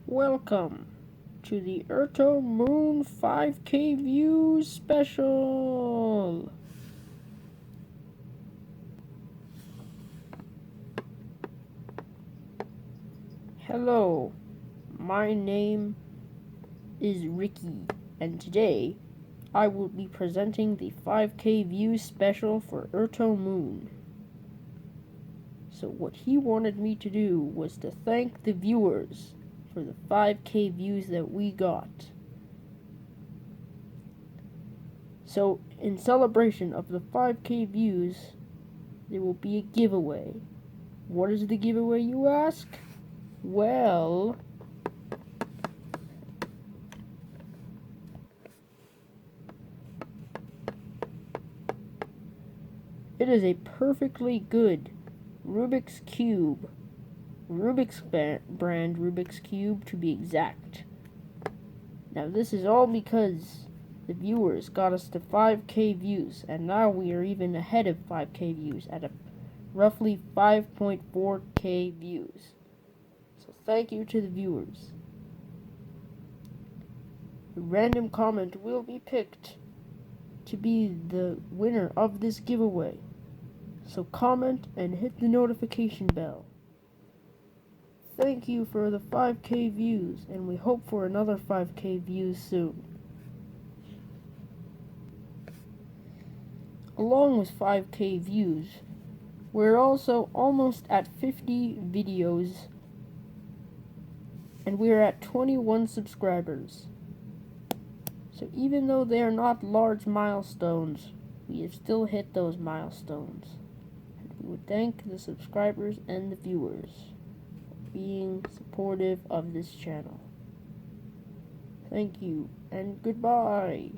Welcome to the Erto Moon 5K Views Special! Hello, my name is Ricky, and today I will be presenting the 5K Views Special for Erto Moon. So what he wanted me to do was to thank the viewers for the 5K views that we got. So, in celebration of the 5K views, there will be a giveaway. What is the giveaway, you ask? Well, it is a perfectly good Rubik's Cube. Rubik's brand Rubik's Cube, to be exact. Now, this is all because the viewers got us to 5K views, and now we are even ahead of 5K views at a roughly 5.4K views. So thank you to the viewers. A random comment will be picked to be the winner of this giveaway. So comment and hit the notification bell. Thank you for the 5K views, and we hope for another 5K views soon. Along with 5K views, we're also almost at 50 videos, and we're at 21 subscribers. So even though they are not large milestones, we have still hit those milestones. And we would thank the subscribers and the viewers for being supportive of this channel. Thank you, and goodbye.